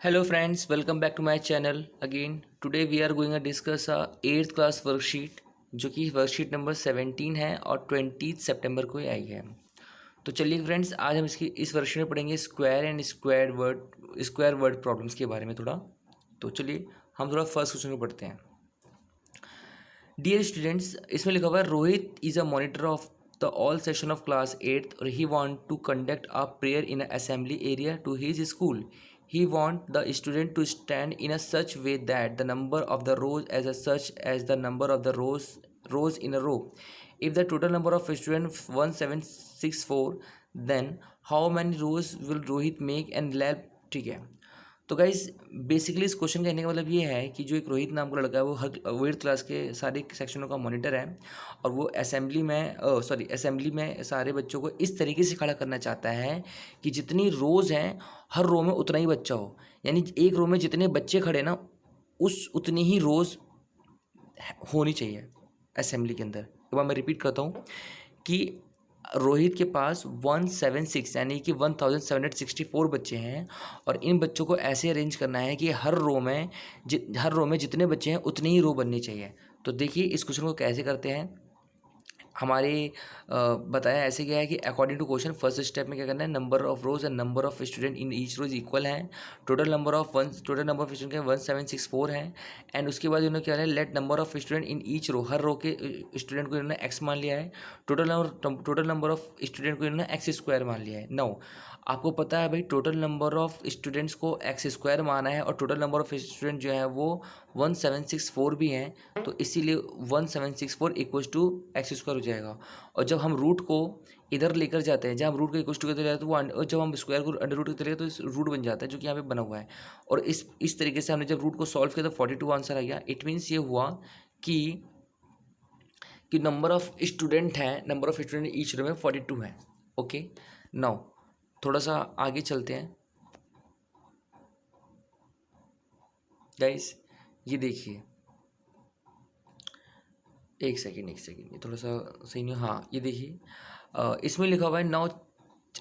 Hello friends, welcome back to my channel again. Today we are going to discuss a 8th class worksheet जो कि worksheet number 17 है और 20 सितंबर को ही आई है। तो चलिए फ्रेंड्स, आज हम इसकी इस वर्कशीट में पढ़ेंगे स्क्वायर वर्ड प्रॉब्लम्स के बारे में थोड़ा। तो चलिए हम थोड़ा फर्स्ट क्वेश्चन को पढ़ते हैं। डियर स्टूडेंट्स, इसमें लिखा हुआ है Rohit is a monitor of the all section of class 8th और he want to conduct a prayer in assembly area to his school. He want the student to stand in a such way that the number of the rows as such as the number of the rows in a row. If the total number of students 1764, then how many rows will Rohit make and lab. ठीक है। तो guys basically इस question कहने का मतलब ये है कि जो एक रोहित नाम का लड़का है वो हर 8th क्लास के सारे सेक्शनों का मॉनिटर है और वो असेंबली में सारे बच्चों को इस तरीके से खड़ा करना चाहता है कि जितनी रोज़ हैं हर रो में उतना ही बच्चा हो। यानी एक रो में जितने बच्चे खड़े ना उतनी ही रोज़ होनी चाहिए असेंबली के अंदर। एक बार मैं रिपीट करता हूँ कि रोहित के पास 176 यानी कि 1764 बच्चे हैं और इन बच्चों को ऐसे अरेंज करना है कि हर रो में जितने बच्चे हैं उतनी ही रो बननी चाहिए। तो देखिए इस क्वेश्चन को कैसे करते हैं। हमारे बताया ऐसे क्या है कि according to question first step में क्या करना है, number of rows and number of student in each rows equal हैं। टोटल नंबर ऑफ स्टूडेंट के 1764 हैं। एंड उसके बाद इन्होंने क्या है, let number of student in each row, हर रो के स्टूडेंट को इन्होंने एक्स मान लिया है। टोटल नंबर ऑफ स्टूडेंट को इन्होंने एक्स स्क्वायर मान लिया है। नाउ आपको पता है भाई टोटल नंबर ऑफ स्टूडेंट्स को एक्स स्क्वायर माना है और टोटल नंबर ऑफ स्टूडेंट जो है वो 1764 भी हैं। तो इसीलिए 1764 इक्वल्स टू एक्स स्क्वायर हो जाएगा। और जब हम रूट को इधर लेकर जाते हैं, जब हम रूट को इक्वल्स टू लेकर जाते हैं तो वो जब हम स्क्वायर को अंडर रूट लेते हैं तो इस रूट बन जाता है जो कि यहाँ पे बना हुआ है। और इस तरीके से हमने जब रूट को सॉल्व किया तो 42 आंसर आ गया। इट मीन्स ये हुआ कि नंबर ऑफ स्टूडेंट हैं, number of student each row में 42 हैं। ओके, नाउ थोड़ा सा आगे चलते हैं गाइस। ये देखिए, एक सेकेंड ये थोड़ा सा सही नहीं। हाँ ये देखिए, इसमें लिखा हुआ है now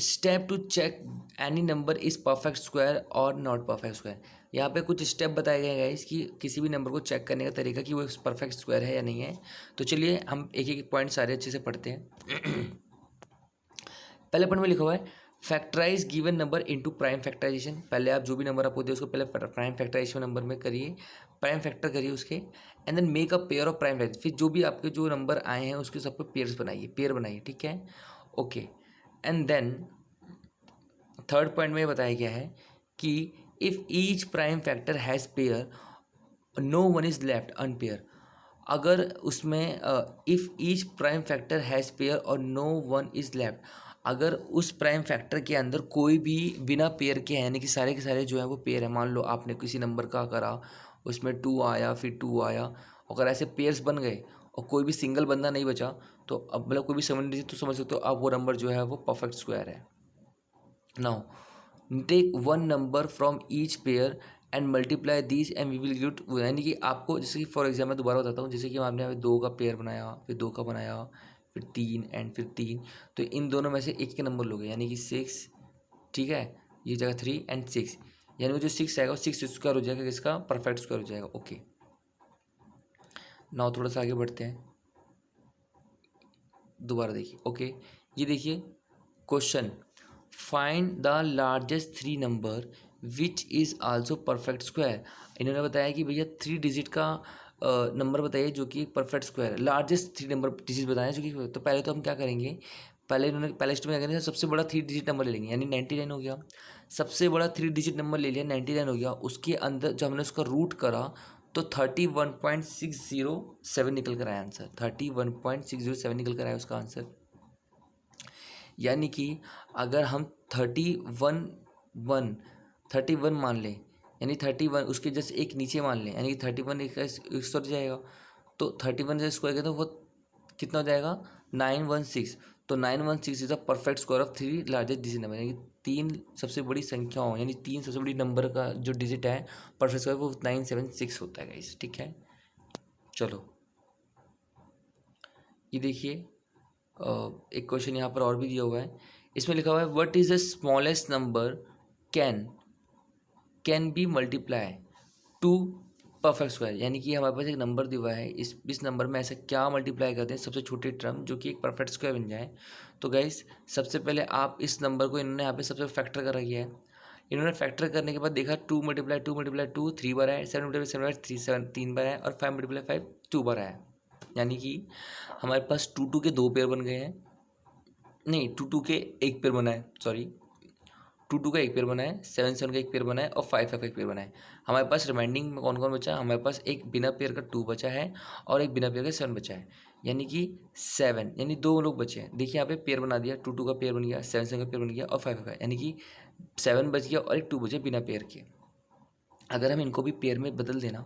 step to check any number is perfect square और नॉट परफेक्ट स्क्वायर। यहाँ पे कुछ स्टेप बताए गए हैं इसकी किसी भी नंबर को चेक करने का तरीका कि वो परफेक्ट स्क्वायर है या नहीं है। तो चलिए हम एक एक पॉइंट सारे अच्छे से पढ़ते हैं। पहले पॉइंट में लिखा हुआ है factorise given number into prime factorisation. पहले आप जो भी नंबर आपको दे उसको पहले प्राइम फैक्टराइजेशन नंबर में करिए, प्राइम फैक्टर करिए उसके, and then make a pair of prime factor. फिर जो भी आपके जो नंबर आए हैं उसके सबको पेयर बनाइए, ठीक है। Okay, and then third point में बताया गया है कि if each prime factor has pair no one is left unpair. अगर उसमें if each prime factor has pair और नो वन इज़ लेफ्ट, अगर उस प्राइम फैक्टर के अंदर कोई भी बिना पेयर के है, यानी कि सारे के सारे जो है वो पेयर है। मान लो आपने किसी नंबर का करा, उसमें 2 आया फिर 2 आया, अगर ऐसे पेयर्स बन गए और कोई भी सिंगल बंदा नहीं बचा तो अब मतलब कोई भी 7 डिजिट, तो समझ सकते हो आप वो नंबर जो है वो परफेक्ट स्क्वायर है। Now take one number from each pair and multiply these and we will get, यानी कि आपको जैसे कि फॉर एग्जाम्पल दोबारा बताता हूँ, जैसे कि आपने यहाँ 2 का पेयर बनाया, फिर 2 का बनाया, फिर 3 एंड फिर 3, तो इन दोनों में से एक के नंबर लोगे यानी कि 6, ठीक है। ये जगह 3 एंड 6, यानी वो जो 6 आएगा वो 6 स्क्वायर हो जाएगा, किसका परफेक्ट स्क्वायर हो जाएगा। ओके, नाउ थोड़ा सा आगे बढ़ते हैं, दोबारा देखिए। ओके, ये देखिए question, find the largest 3 number which is also perfect square. इन्होंने बताया कि भैया 3 डिजिट का नंबर बताइए जो कि परफेक्ट स्क्वायर है। लार्जेस्ट 3 नंबर डिजिट बताएं जो कि, तो पहले तो हम क्या करेंगे, पहले स्टेप में क्या करेंगे, सबसे बड़ा 3 डिजिट नंबर ले लेंगे यानी 99 हो गया। सबसे बड़ा 3 डिजिट नंबर ले लिया, 99 हो गया। उसके अंदर जब हमने उसका रूट करा तो 31.607 निकल कर आया आंसर, 31.607 निकल कर आया उसका आंसर। यानी कि अगर हम 31 मान लें, यानी 31 उसके जस्ट एक नीचे मान लें, यानी कि 31 एक हो जाएगा, तो 31 से स्क्वायर करें तो वो कितना हो जाएगा 916। तो 916 is the perfect square of 3 largest digit number, यानी कि 3 सबसे बड़ी संख्याओं, यानी 3 सबसे बड़ी नंबर का जो डिजिट है परफेक्ट स्क्वायर वो 976 होता है गाइस, ठीक है। चलो ये देखिए, एक क्वेश्चन यहाँ पर और भी दिया हुआ है। इसमें लिखा हुआ है what is the smallest number can can be multiply two perfect square, यानी कि हमारे पास एक नंबर दिया हुआ है, इस नंबर में ऐसा क्या मल्टीप्लाई करते हैं सबसे छोटी टर्म जो कि एक परफेक्ट स्क्वायर बन जाए। तो गाइस सबसे पहले आप इस नंबर को इन्होंने यहाँ पे सबसे फैक्टर कर रखी है। इन्होंने फैक्टर करने के बाद देखा 2 × 2 × 2 3 बार है, 7 × 7 3 3 बार है, और 5 × 5 2 बार है। यानी कि हमारे पास 2 के 2 पेयर बन गए हैं, नहीं 2 के एक पेयर बना है, सॉरी 2 का एक पेयर बना है, 7 का एक पेयर बना है, और 5 का एक पेयर बना है। हमारे पास रिमाइंडिंग में कौन कौन बचा? हमारे पास एक बिना पेयर का 2 बचा है और एक बिना पेयर का 7 बचा है, यानी कि 7, यानी 2 लोग बचे हैं। देखिए यहाँ पे पेयर बना दिया, 2 का पेयर बन गया, 7 का पेयर बन गया, और 5 का, यानी कि 7 बच गया और एक 2 बचे बिना पेयर के। अगर हम इनको भी पेयर में बदल देना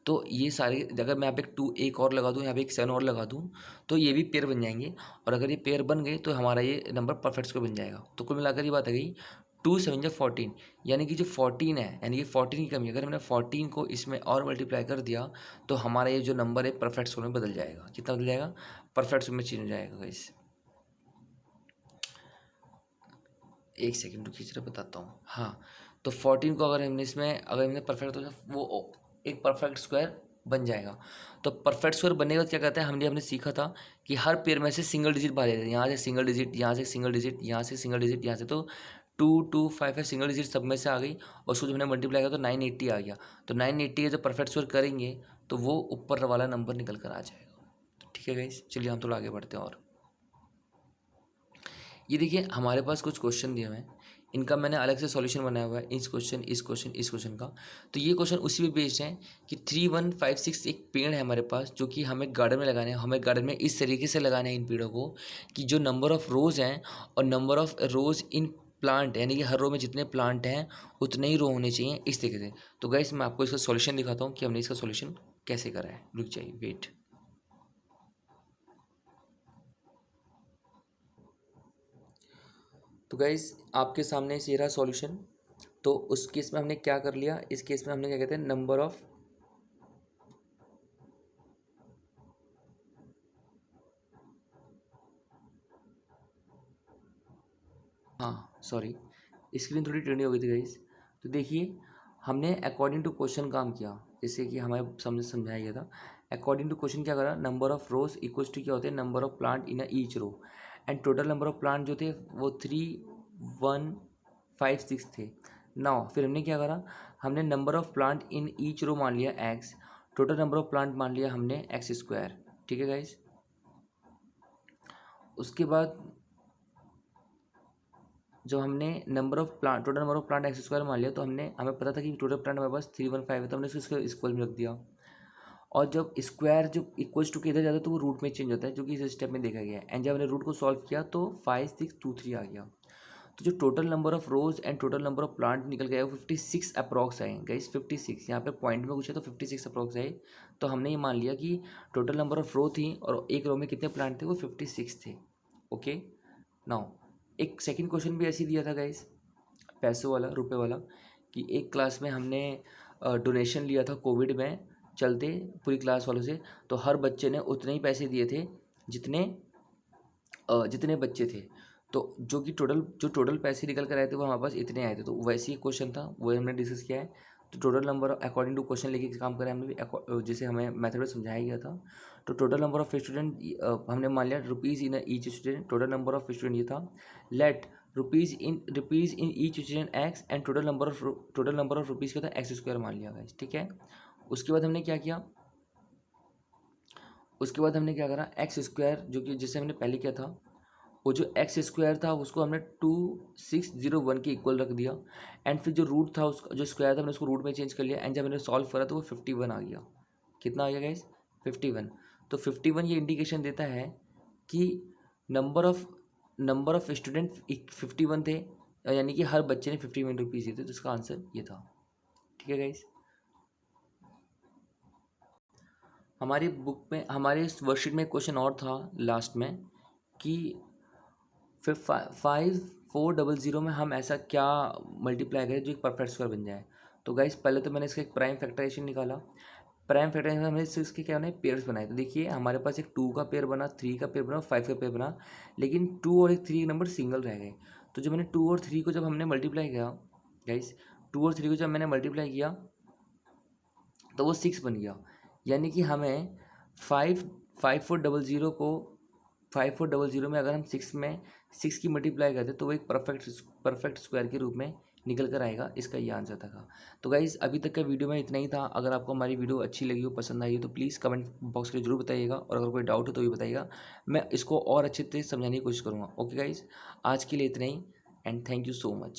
तो ये सारे, अगर मैं यहाँ पे एक और लगा दूँ, यहाँ पे एक 7 और लगा दूँ, तो ये भी पेयर बन जाएंगे, और अगर ये पेयर बन गए तो हमारा ये नंबर परफेक्ट स्क्वायर बन जाएगा। तो कुल मिलाकर ये बात आ गई 2 7 जा 14, यानी कि जो 14 है, यानी कि 14 की कमी, अगर हमने 14 को इसमें और मल्टीप्लाई कर दिया तो हमारा ये जो नंबर है परफेक्ट स्क्वायर में बदल जाएगा। कितना बदल जाएगा? परफेक्ट स्क्वायर में चेंज हो जाएगा गाइस। एक सेकेंड रुकिए जरा बताता हूँ। हाँ, तो 14 को अगर हमने परफेक्ट, तो वो एक परफेक्ट स्क्वायर बन जाएगा। तो परफेक्ट स्क्वायर बनने के बाद क्या कहते हैं, हमने सीखा था कि हर पेयर में से सिंगल डिजिट बाहर जाते हैं। यहाँ से सिंगल डिजिट, यहाँ से सिंगल डिजिट, यहाँ से सिंगल डिजिट, यहाँ से, तो 2 2 5 है, सिंगल डिजिट सब में से आ गई, और उसको जब हमने मल्टीप्लाई किया तो 980 आ गया। तो 980 का जब परफेक्ट स्क्वायर करेंगे तो वो ऊपर वाला नंबर निकल कर आ जाएगा। तो ठीक है गाइस, चलिए हम थोड़ा आगे बढ़ते हैं। और ये देखिए हमारे पास कुछ क्वेश्चन दिए हुए हैं, इनका मैंने अलग से सॉल्यूशन बनाया हुआ है, इस क्वेश्चन का। तो ये क्वेश्चन उसी पे बेस्ड है कि 3156 एक पेड़ है हमारे पास, जो कि हमें गार्डन में लगाने हैं। हमें गार्डन में इस तरीके से लगाने हैं इन पेड़ों को कि जो नंबर ऑफ़ रोज़ हैं और number of rows in plant, यानी कि हर रो में जितने प्लांट हैं उतने ही रो होने चाहिए, इस तरीके से। तो गाइस मैं आपको इसका सॉल्यूशन दिखाता हूँ कि हमने इसका सॉल्यूशन कैसे करा है। रुक जाइए, वेट। तो गाइस आपके सामने ये रहा सॉल्यूशन। तो उस केस में हमने क्या कर लिया, इस केस में हमने क्या कहते हैं, नंबर ऑफ, हाँ सॉरी स्क्रीन थोड़ी टेढ़ी हो गई थी गाइस। तो देखिए हमने अकॉर्डिंग टू क्वेश्चन काम किया, जैसे कि हमारे सामने समझाया गया था। अकॉर्डिंग टू क्वेश्चन क्या करा, number of rows equals to क्या होते हैं, number of plant in each row, and total number of plant जो थे वो 3 1 5 6 थे। नाउ फिर हमने क्या करा, हमने number of plant in each row मान लिया x, total number of plant मान लिया हमने एक्स स्क्वायर। ठीक है गाइस, उसके बाद जो हमने number of plant, total number of plant x square मान लिया, तो हमें पता था कि टोटल प्लांट हमारे पास 315 है, तो हमने इसको इक्वल में रख दिया। और जब स्क्वायर जो इक्वल्स टू के इधर जाता है तो वो रूट में चेंज होता है, जो कि इस स्टेप में देखा गया है। एंड जब हमने रूट को सॉल्व किया तो 5 6 2 3 आ गया। तो जो total number of rows and total number of plant निकल गया वो 56 अप्रॉक्स आए गाइस। 56 यहाँ पे पॉइंट में कुछ है तो 56 अप्रॉक्स आए। तो हमने ये मान लिया कि टोटल नंबर ऑफ रो थी और एक रो में कितने प्लांट थे, वो 56 थे। ओके, नाउ एक सेकंड क्वेश्चन भी ऐसे ही दिया था गाइस, पैसों वाला, रुपए वाला, कि एक क्लास में हमने डोनेशन लिया था कोविड में चलते पूरी क्लास वालों से, तो हर बच्चे ने उतने ही पैसे दिए थे जितने जितने बच्चे थे। तो जो टोटल पैसे निकल कर आए थे वो हमारे पास इतने आए थे। तो वैसे ही क्वेश्चन था, वो हमने डिस्कस किया है। तो total number according to question लेके काम करें हमने भी, जैसे हमें मेथड में समझाया गया था। तो टोटल नंबर ऑफ स्टूडेंट हमने मान लिया rupees in each student, total number of student ये था। Let rupees in each student x, and total number of rupees क्या था, एक्स स्क्वायर मान लिया गाइस। ठीक है, उसके बाद हमने क्या किया, उसके बाद हमने क्या करा, एक्स स्क्वायर जो कि जैसे हमने पहले किया था, वो जो एक्स स्क्वायर था उसको हमने 2601 के इक्वल रख दिया। एंड फिर जो रूट था उसका, जो स्क्वायर था हमने उसको रूट में चेंज कर लिया। एंड जब मैंने सॉल्व करा तो वो 51 आ गया। कितना आ गया गाइस, 51। तो 51 ये इंडिकेशन देता है कि नंबर ऑफ स्टूडेंट 51 थे, यानी कि हर बच्चे ने 51 रुपीज़ दिए थे। तो इसका आंसर ये था। ठीक है गाइस, हमारी बुक में, हमारे इस वर्कशीट में क्वेश्चन और था लास्ट में कि फिर 5400 में हम ऐसा क्या मल्टीप्लाई करें जो एक परफेक्ट स्क्वायर बन जाए। तो गाइस पहले तो मैंने इसका एक प्राइम फैक्टराइजेशन निकाला। प्राइम फैक्टराइजेशन में हमने इसके क्या बने, पेयर्स बनाए। तो देखिए हमारे पास एक 2 का पेयर बना, 3 का पेयर बना, 5 का पेयर बना, लेकिन 2 और एक 3 नंबर सिंगल रह गए। तो जब मैंने 2 और 3 को जब हमने मल्टीप्लाई किया गाइस, 2 और 3 को जब मैंने मल्टीप्लाई किया तो वो 6 बन गया। यानी कि हमें 5400 को 5400 में अगर हम 6 की मल्टीप्लाई करते तो वो एक परफेक्ट स्क्वायर के रूप में निकल कर आएगा। इसका ये आंसर था। तो गाइज़ अभी तक का वीडियो में इतना ही था। अगर आपको हमारी वीडियो अच्छी लगी हो, पसंद आई हो, तो प्लीज़ कमेंट बॉक्स में जरूर बताइएगा, और अगर कोई डाउट हो तो भी बताइएगा। मैं इसको और अच्छे से समझाने की कोशिश करूँगा। ओके गाइज़, आज के लिए इतना ही, and thank you so much.